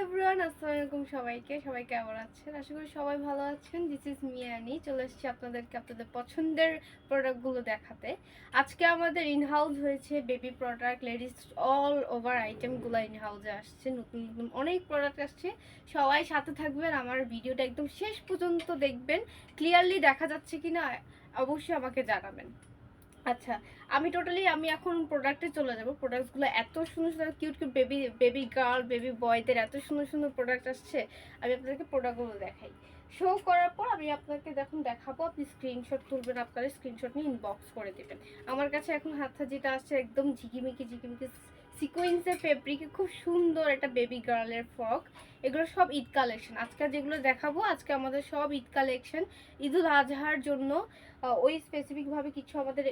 Everyone, আসসালামু আলাইকুম সবাইকে। সবাই কেমন আছেন? আশা করি সবাই ভালো আছেন। This is me Annie. চলে এসেছি আপনাদেরকে আপনাদের পছন্দের প্রোডাক্টগুলো দেখাতে। আজকে আমাদের ইনহাউস হয়েছে baby product, ladies all over আইটেমগুলো ইনহাউসে আসছে। নতুন নতুন অনেক প্রোডাক্ট আসছে। সবাই সাথে থাকবেন, আমার ভিডিওটা একদম শেষ পর্যন্ত দেখবেন। ক্লিয়ারলি দেখা যাচ্ছে কিনা অবশ্যই আমাকে জানাবেন। আচ্ছা, আমি এখন প্রোডাক্টে চলে যাব। প্রোডাক্টসগুলো এত সুন্দর সুন্দর cute cute baby girl baby বয়দের এত সুন্দর সুন্দর প্রোডাক্ট আসছে। আমি আপনাদেরকে প্রোডাক্টগুলো দেখাই। শো করার পর আমি আপনাকে দেখাবো। আপনি স্ক্রিনশট তুলবেন, আপনারা স্ক্রিনশট নিয়ে ইনবক্স করে দেবেন। আমার কাছে এখন হাতে যেটা আসছে একদম ঝিকিমিকি ঝিকিমিকি সিকোয়েন্সের ফেব্রিকে খুব সুন্দর একটা বেবি গার্লের ফ্রক। এগুলো সব ঈদ কালেকশন। আজকে যেগুলো দেখাবো আজকে আমাদের সব ঈদ কালেকশন। ঈদুল আজহার জন্য ওই স্পেসিফিকভাবে কিছু আমাদের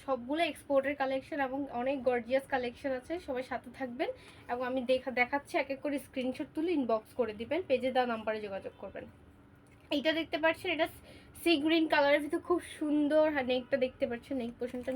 সবগুলো এক্সপোর্টের কালেকশন এবং অনেক গর্জিয়াস কালেকশন আছে। সবাই সাথে থাকবেন এবং আমি দেখাচ্ছি, এক এক করে স্ক্রিনশট তুলে ইনবক্স করে দিবেন, পেজে দেওয়া নাম্বারে যোগাযোগ করবেন। এইটা দেখতে পাচ্ছেন, এটা সি গ্রিন কালারের ভিতর খুব সুন্দর। নেকটা দেখতে পাচ্ছেন, নেক পোর্শনটা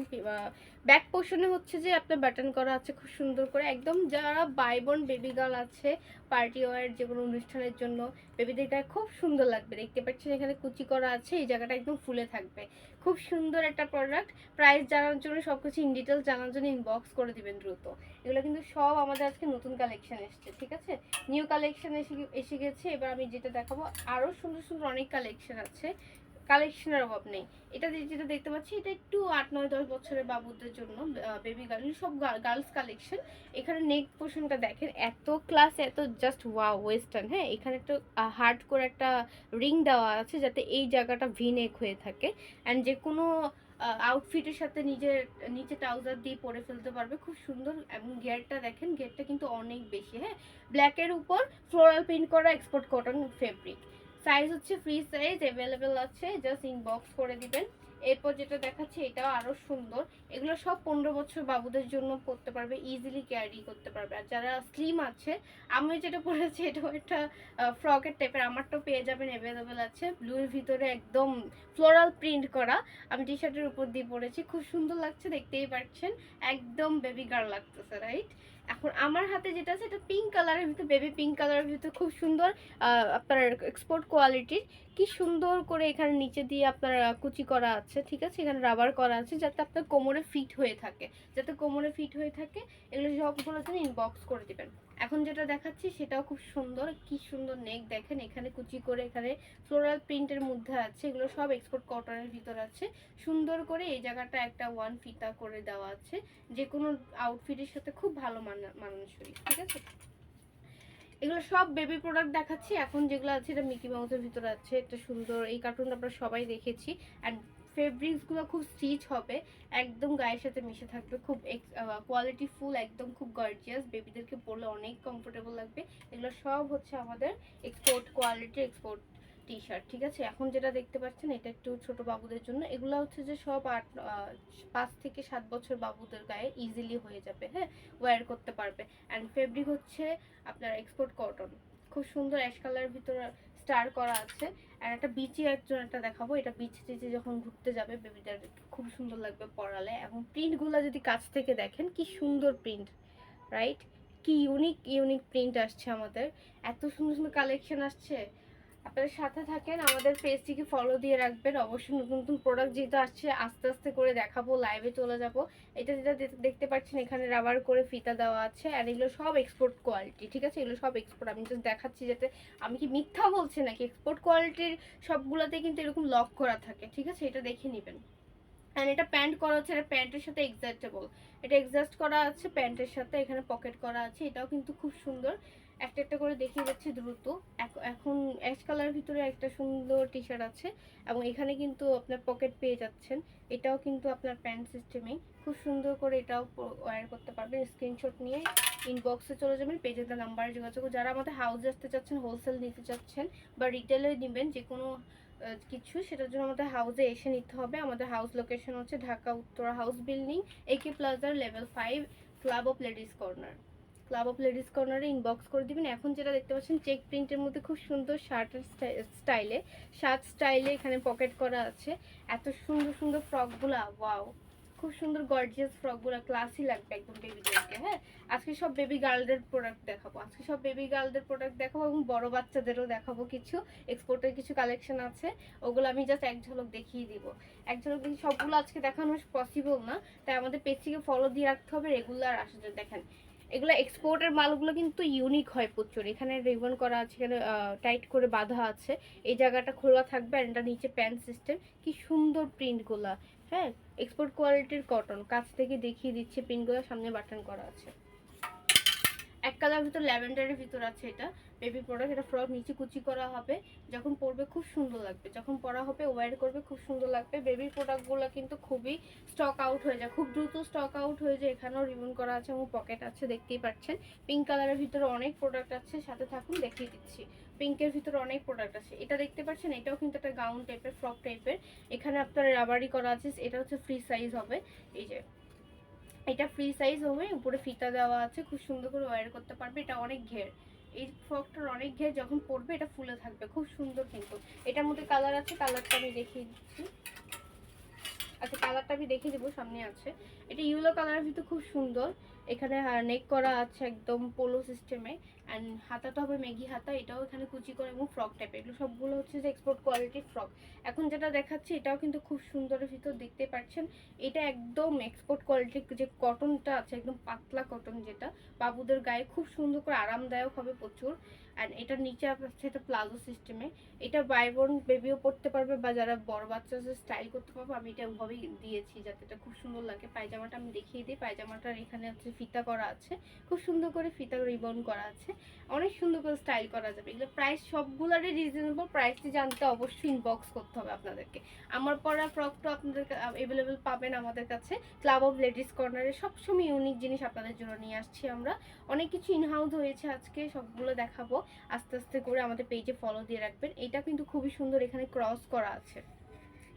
ব্যাক পোর্শনে হচ্ছে যে আপনার বাটন করা আছে খুব সুন্দর করে। একদম যারা বাইবন বেবি গার্ল আছে, পার্টি ওয়ার যে কোনো অনুষ্ঠানের জন্য বেবিদের গায়ে খুব সুন্দর লাগবে। দেখতে পাচ্ছেন এখানে কুচি করা আছে, এই জায়গাটা একদম ফুলে থাকবে। খুব সুন্দর একটা প্রোডাক্ট। প্রাইস জানার জন্য সবকিছু ইন ডিটেলস জানার জন্য ইনবক্স করে দিবেন দ্রুত। এগুলো কিন্তু সব আমাদের আজকে নতুন কালেকশন এসছে, ঠিক আছে? নিউ কালেকশন এসে গেছে। এবার আমি যেটা দেখাবো আরও সুন্দর সুন্দর অনেক কালেকশন আছে, কালেকশনের অভাব নেই। এটা যেটা দেখতে পাচ্ছি এটা একটু 8, 9, 10 বছরের বাবুদের জন্য বেবি গার্ল, সব গার্লস কালেকশন। এখানে নেক পোর্শনটা দেখেন, এত ক্লাস, এত জাস্ট ওয়াও ওয়েস্টার্ন। হ্যাঁ, এখানে একটা হার্ড করে একটা রিং দেওয়া আছে যাতে এই জায়গাটা ভি নেক হয়ে থাকে। অ্যান্ড যে কোনো আউটফিটের সাথে নিচে ট্রাউজার দিয়ে পরে ফেলতে পারবে, খুব সুন্দর। এবং গেয়ারটা দেখেন, গেয়ারটা কিন্তু অনেক বেশি। হ্যাঁ, ব্ল্যাকের উপর ফ্লোরাল প্রিন্ট করা এক্সপোর্ট কটন ফেব্রিক। সাইজ হচ্ছে ফ্রি সাইজ অ্যাভেলেবেল আছে, জাস্ট ইনবক্স করে দিবেন। এরপর যেটা দেখাচ্ছি এটাও আরও সুন্দর। এগুলো সব 15 বছর বাবুদের জন্য পরতে পারবে, ইজিলি ক্যারি করতে পারবে। আর যারা স্লিম আছে, আমি যেটা পরেছি এটাও একটা ফ্রকের টাইপের, আমারটাও পেয়ে যাবেন, অ্যাভেলেবেল আছে। ব্লুর ভিতরে একদম ফ্লোরাল প্রিন্ট করা। আমি টি শার্টের উপর দিয়ে পরেছি, খুব সুন্দর লাগছে, দেখতেই পাচ্ছেন। একদম বেবি গার্ল লাগতেছে, রাইট? এখন আমার হাতে যেটা আছে এটা পিঙ্ক কালারের ভিতরে, বেবি পিঙ্ক কালারের ভিতরে খুব সুন্দর আপনার এক্সপোর্ট কোয়ালিটির। কি সুন্দর করে এখানে নিচে দিয়ে আপনার কুচি করা আছে, ঠিক আছে? এখানে রাবার করা আছে যাতে আপনার কোমরে ফিট হয়ে থাকে, এগুলো সবগুলোর জন্য ইনবক্স করে দিবেন। এখন যেটা দেখাচ্ছি সেটাও খুব সুন্দর। কি সুন্দর নেক দেখেন, এখানে কুচি করে এখানে ফ্লোরাল প্রিন্টের মধ্যে আছে। এগুলো সব এক্সপোর্ট কটনের ভিতর আছে। সুন্দর করে এই জায়গাটা একটা ওয়ান ফিতা করে দেওয়া আছে, যে কোনো আউটফিটের সাথে খুব ভালো মানানসই, ঠিক আছে? এগুলো সব বেবি প্রোডাক্ট দেখাচ্ছি। এখন যেগুলো আছে এটা মিকি মাউসের ভিতরে আছে, একটা সুন্দর, এই কার্টুনটা আমরা সবাই দেখেছি। অ্যান্ড ফেব্রিক্সগুলো খুব স্টিচ হবে, একদম গায়ের সাথে মিশে থাকবে, খুব কোয়ালিটি ফুল, একদম খুব গর্জিয়াস। বেবিদেরকে পরলে অনেক কমফোর্টেবল লাগবে। এগুলো সব হচ্ছে আমাদের export quality, export T shirt, ঠিক আছে? এখন যেটা দেখতে পাচ্ছেন এটা একটু ছোট বাবুদের জন্য। এগুলো হচ্ছে যে সব 5 থেকে 7 বছর বাবুদের গায়ে ইজিলি হয়ে যাবে। হ্যাঁ, ওয়্যার করতে পারবে। অ্যান্ড ফেব্রিক হচ্ছে আপনার এক্সপোর্ট কটন, খুব সুন্দর অ্যাশ কালারের ভিতরে স্টার করা আছে। আর একটা বিচি একটা দেখাবো, এটা বিচ টিচে যখন ঘুরতে যাবে বেবিদের খুব সুন্দর লাগবে পরালে। এবং প্রিন্টগুলো যদি কাছ থেকে দেখেন কি সুন্দর প্রিন্ট, রাইট? কি ইউনিক ইউনিক প্রিন্ট আসছে আমাদের, এত সুন্দর সুন্দর কালেকশন আসছে। আপনাদের সাথে থাকেন, আমাদের পেজটিকে ফলো দিয়ে রাখবেন। অবশ্যই নতুন নতুন প্রোডাক্ট যেহেতু আসছে আস্তে আস্তে করে দেখাবো, লাইভে চলে যাব। এটা যেটা দেখতে পাচ্ছেন এখানে রাবার করে ফিতা দেওয়া আছে। আর এগুলো সব এক্সপোর্ট কোয়ালিটি, ঠিক আছে? এগুলো সব এক্সপোর্ট। আমি জাস্ট দেখাচ্ছি যাতে, আমি কি মিথ্যা বলছি নাকি? এক্সপোর্ট কোয়ালিটির সবগুলোতে কিন্তু এরকম লক করা থাকে, ঠিক আছে? এটা দেখে নেবেন। অ্যান্ড এটা প্যান্ট করা আছে, এটা প্যান্টের সাথে এক্সাস্টেবল, এটা এক্সাস্ট করা আছে প্যান্টের সাথে, এখানে পকেট করা আছে। এটাও কিন্তু খুব সুন্দর। একটা একটা করে দেখিয়ে যাচ্ছি দ্রুত। এখন অ্যাশ কালারের ভিতরে একটা সুন্দর টি শার্ট আছে এবং এখানে কিন্তু আপনার পকেট পেয়ে যাচ্ছেন। এটাও কিন্তু আপনার প্যান্ট সিস্টেমেই, খুব সুন্দর করে এটাও ওয়্যার করতে পারবেন। স্ক্রিনশট নিয়ে ইনবক্সে চলে যাবেন, পেজের নাম্বারে যোগাযোগ। যারা আমাদের হাউসে আসতে চাচ্ছেন, হোলসেল নিতে চাচ্ছেন বা রিটেলে নেবেন যে কোনো কিছু, সেটার জন্য আমাদের হাউসে এসে নিতে হবে। আমাদের হাউস লোকেশন হচ্ছে ঢাকা উত্তরা হাউস বিল্ডিং, একে প্লাজার level 5, club of ladies corner. Club of ladies কর্নারে ইনবক্স করে দিবেন। এখন যেটা দেখতে পাচ্ছেন চেক প্রিন্টের মধ্যে খুব সুন্দর শার্ট স্টাইলে এখানে পকেট করা আছে। এত সুন্দর সুন্দর ফ্রকগুলো, ওয়াও! খুব সুন্দর গর্জিয়াস ফ্রকগুলো, ক্লাসি লাগবে একদম বেবিদেরকে। হ্যাঁ, আজকে সব বেবি গার্লদের প্রোডাক্ট দেখাবো, এবং বড় বাচ্চাদেরও দেখাবো। কিছু এক্সপোর্টের কিছু কালেকশন আছে, ওগুলো আমি জাস্ট এক ঝলক দেখিয়ে দিব। এক ঝলক দেখি, সবগুলো আজকে দেখানো পসিবল না, তাই আমাদের পেজটিকে ফলো দিয়ে রাখতে হবে, রেগুলার আসলে। দেখেন এগুলো এক্সপোর্টের মালগুলো কিন্তু ইউনিক হয় প্রচুর। এখানে রিবন করা আছে, এখানে টাইট করে বাঁধা আছে, এই জায়গাটা খোলা থাকবে, আর এটা নিচে প্যান্ট সিস্টেম। কি সুন্দর প্রিন্টগুলা। হ্যাঁ, এক্সপোর্ট কোয়ালিটির কটন, কাছ থেকে দেখিয়ে দিচ্ছে প্রিন্টগুলো, সামনে বাটন করা আছে। এক কালার ভিতর ল্যাভেন্ডারের ভিতর আছে, এটা বেবি প্রোডাক্ট। এটা ফ্রক নিচে কুচি করা হবে, যখন পরবে খুব সুন্দর লাগবে, যখন পরা হবে ওয়্যার করবে খুব সুন্দর লাগবে। বেবি প্রোডাক্টগুলো কিন্তু খুবই স্টক আউট হয়ে যায়, খুব দ্রুত স্টক আউট হয়ে যায়। এখানেও রিবন করা আছে এবং পকেট আছে, দেখতেই পাচ্ছেন। পিঙ্ক কালারের ভিতরে অনেক প্রোডাক্ট আছে, সাথে থাকুন দেখিয়ে দিচ্ছি। পিঙ্কের ভিতরে অনেক প্রোডাক্ট আছে, এটা দেখতে পাচ্ছেন, এটাও কিন্তু একটা গাউন টাইপের, ফ্রক টাইপের। এখানে আপনার রাবারি করা আছে, এটা হচ্ছে ফ্রি সাইজ হবে। এই যে এটা ফ্রি সাইজ হবে, উপরে ফিতা দেওয়া আছে, খুব সুন্দর করে ওয়্যার করতে পারবে। এটা অনেক ঘের, এই ফ্রকটার অনেক ঘের, যখন পরবে এটা ফুলে থাকবে, খুব সুন্দর। কিন্তু এটার মধ্যে কালার আছে, কালারটা আমি দেখিয়ে দিচ্ছি। আচ্ছা, কালারটা আমি দেখিয়ে দেবো, সামনে আছে। এটা ইয়েলো কালারের ভিতর, খুব সুন্দর। এখানে নেক করা আছে একদম পোলো সিস্টেমে, অ্যান্ড হাতাটা হবে মেঘি হাতা। এটাও এখানে কুচি করে এবং ফ্রক টাইপের। এগুলো সবগুলো হচ্ছে যে এক্সপোর্ট কোয়ালিটির ফ্রক। এখন যেটা দেখাচ্ছি এটাও কিন্তু খুব সুন্দরের ভিতর, দেখতে পাচ্ছেন। এটা একদম এক্সপোর্ট কোয়ালিটির, যে কটনটা আছে একদম পাতলা কটন, যেটা বাবুদের গায়ে খুব সুন্দর করে আরামদায়ক হবে প্রচুর। অ্যান্ড এটার নিচে আছে এটা প্লাজো সিস্টেমে। এটা বাইবন বেবিও পড়তে পারবে, বা যারা বড় বাচ্চা স্টাইল করতে পারবে। আমি এটা ওভাবেই দিয়েছি যাতে এটা খুব সুন্দর লাগে। পায়জামাটা আমি দেখিয়ে দিই। পায়জামাটার এখানে হচ্ছে ফিতা করা আছে, খুব সুন্দর করে ফিতা রিবন করা আছে, অনেক সুন্দর করে স্টাইল করা যাবে। এগুলো প্রাইস সবগুলোরই রিজনেবল। প্রাইসটি জানতে অবশ্যই ইনবক্স করতে হবে আপনাদেরকে। আমার পরা ফ্রকটা আপনাদের অ্যাভেলেবেল পাবেন আমাদের কাছে ক্লাব অফ লেডিস কর্নারে। সবসময় ইউনিক জিনিস আপনাদের জন্য নিয়ে আসছি আমরা। অনেক কিছু ইনহাউস হয়েছে আজকে, সবগুলো দেখাবো আস্তে আস্তে করে। আমাদের পেজে ফলো দিয়ে রাখবেন। এটা কিন্তু খুবই সুন্দর, এখানে ক্রস করা আছে,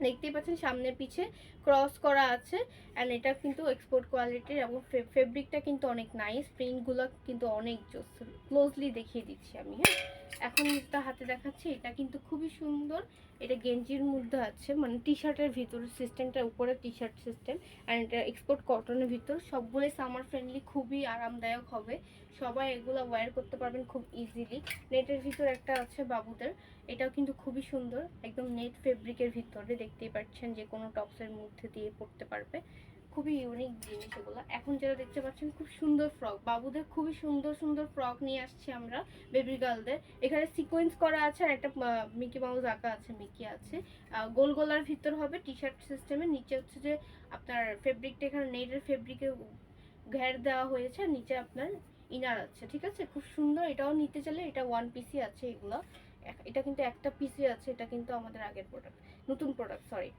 দেখতেই পাচ্ছেন, সামনে পিছে ক্রস করা আছে। অ্যান্ড এটা কিন্তু এক্সপোর্ট কোয়ালিটির, এবং ফেব্রিকটা কিন্তু অনেক নাইস, প্রিন্টগুলো কিন্তু অনেক জোস। ক্লোজলি দেখিয়ে দিচ্ছি আমি। হ্যাঁ, এখন যেটা হাতে দেখাচ্ছি এটা কিন্তু খুবই সুন্দর। এটা গেঞ্জির মধ্যে আছে, মানে টি শার্টের ভিতর সিস্টেমটা, উপরে টি শার্ট সিস্টেম। অ্যান্ড এটা এক্সপোর্ট কটনের ভিতর, সবগুলোই সামার ফ্রেন্ডলি, খুবই আরামদায়ক হবে। সবাই এগুলো ওয়্যার করতে পারবেন খুব ইজিলি। নেটের ভিতর একটা আছে বাবুদের, এটাও কিন্তু খুবই সুন্দর, একদম নেট ফেব্রিকের ভিতরে, দেখতেই পাচ্ছেন। যে কোনো টপসের মধ্যে দিয়ে পরতে পারবে, খুবই ইউনিক জিনিস এগুলো। এখন যেটা দেখতে পাচ্ছেন খুব সুন্দর ফ্রক, বাবুদের খুবই সুন্দর সুন্দর ফ্রক নিয়ে আসছি আমরা বেবি গার্লদের। এখানে সিকোয়েন্স করা আছে, আর একটা মিকি মাউস আঁকা আছে, মিকি আছে। গোল গোলার ভিতর হবে, টি শার্ট সিস্টেমে। নিচে হচ্ছে যে আপনার ফেব্রিকটা, এখানে নেটের ফেব্রিকে ঘের দেওয়া হয়েছে, আর নিচে আপনার ইনার আছে। ঠিক আছে, খুব সুন্দর। এটাও নিতে চাইলে এটা ওয়ান পিসি আছে এগুলো। এটা কিন্তু একটা পিসি আছে, এটা কিন্তু আমাদের আগের প্রোডাক্ট, নতুন প্রোডাক্ট, সরি।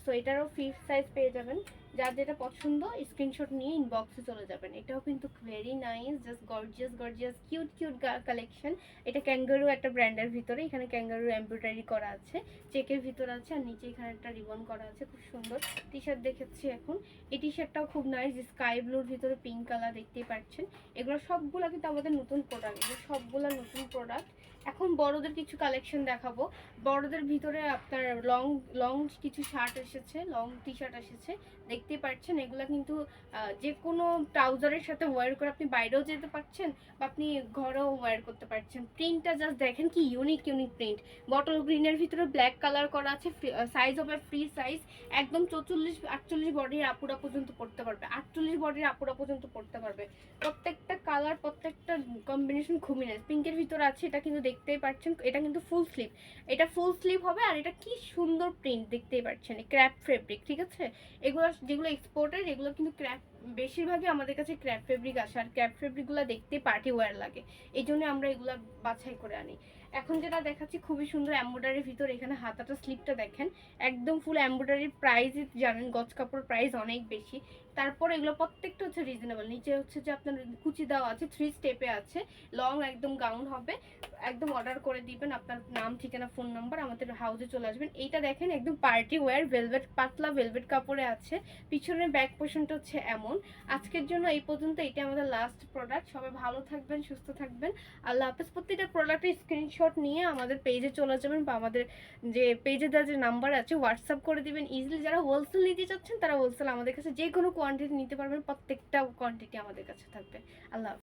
সো এটারও ফিফথ সাইজ পেয়ে যাবেন। যার যেটা পছন্দ স্ক্রিনশট নিয়ে ইনবক্সে চলে যাবেন। এটাও কিন্তু very nice, just gorgeous gorgeous cute cute collection. এটা ক্যাঙ্গারু একটা ব্র্যান্ডের ভিতরে, এখানে ক্যাঙ্গারু এমব্রয়ডারি করা আছে, চেকের ভিতর আছে, আর নিচে এখানে একটা রিবন করা আছে, খুব সুন্দর। টি শার্ট দেখেছি এখন, এই টি শার্টটাও খুব নাইস, স্কাই ব্লুর ভিতরে পিঙ্ক কালার, দেখতেই পাচ্ছেন। এগুলো সবগুলো কিন্তু আমাদের নতুন প্রোডাক্ট, এগুলো সবগুলো নতুন প্রোডাক্ট। এখন বড়দের কিছু কালেকশন দেখাবো। বড়দের ভিতরে আপনার লং লং কিছু শার্ট এসেছে, লং টি শার্ট এসেছে, দেখতেই পাচ্ছেন। এগুলো কিন্তু যে কোনো ট্রাউজারের সাথে ওয়্যার করে আপনি বাইরেও যেতে পারছেন, বা আপনি ঘরেও ওয়্যার করতে পারছেন। প্রিন্টটা জাস্ট দেখেন কি ইউনিক ইউনিক প্রিন্ট। বটল গ্রিনের ভিতরে ব্ল্যাক কালার করা আছে, সাইজ হবে ফ্রি সাইজ, একদম 44-48 বডির আপুরা পর্যন্ত পড়তে পারবে, 48 বডির আপুরা পর্যন্ত পড়তে পারবে। প্রত্যেকটা কালার, প্রত্যেকটা কম্বিনেশন খুবই নাইস। পিঙ্কের ভিতরে আছে, এটা কিন্তু দেখতেই পাচ্ছেন। এটা কিন্তু ফুল স্লিভ, এটা ফুল স্লিভ হবে। আর এটা কি সুন্দর প্রিন্ট, দেখতেই পাচ্ছেন, ক্র্যাপ ফেব্রিক। ঠিক আছে, এগুলো যেগুলো এক্সপোর্টের, এগুলো কিন্তু ক্র্যাপ, বেশিরভাগই আমাদের কাছে ক্র্যাপ ফেব্রিক আসে। আর ক্র্যাপ ফেব্রিকগুলো দেখতে পার্টি ওয়্যার লাগে, এই জন্য আমরা এগুলো বাছাই করে আনি। এখন যেটা দেখাচ্ছি খুবই সুন্দর এমব্রয়ডারির ভিতর, এখানে হাতাটা স্লিপটা দেখেন, একদম ফুল এমব্রয়ডারির। প্রাইস জানেন, গজ কাপড় প্রাইস অনেক বেশি, তারপর এগুলো প্রত্যেকটা হচ্ছে রিজনেবল। নিচে হচ্ছে যে আপনার কুচি দেওয়া আছে, 3 স্টেপে আছে, লং একদম গাউন হবে। একদম অর্ডার করে দিবেন, আপনার নাম, ঠিকানা, ফোন নাম্বার, আমাদের হাউসে চলে আসবেন। এইটা দেখেন একদম পার্টি ওয়্যার, ভেলভেট, পাতলা ভেলভেট কাপড়ে আছে। পিছনের ব্যাক পোর্শনটা হচ্ছে এমন। আজকের জন্য এই পর্যন্ত, এটা আমাদের লাস্ট প্রোডাক্ট। সবাই ভালো থাকবেন, সুস্থ থাকবেন, আল্লাহ হাফেজ। প্রত্যেকটা প্রোডাক্টের স্ক্রিনশট নিয়ে আমাদের পেজে চলে যাবেন, বা আমাদের যে পেজে দেওয়া যে নাম্বার আছে হোয়াটসঅ্যাপ করে দিবেন ইজিলি। যারা হোলসেল নিতে চাচ্ছেন তারা হোলসেল আমাদের কাছে যে কোনো কোয়ান্টিটি নিতে পারবেন, প্রত্যেকটা কোয়ান্টিটি আমাদের কাছে থাকবে। আল্লাহ হাফেজ।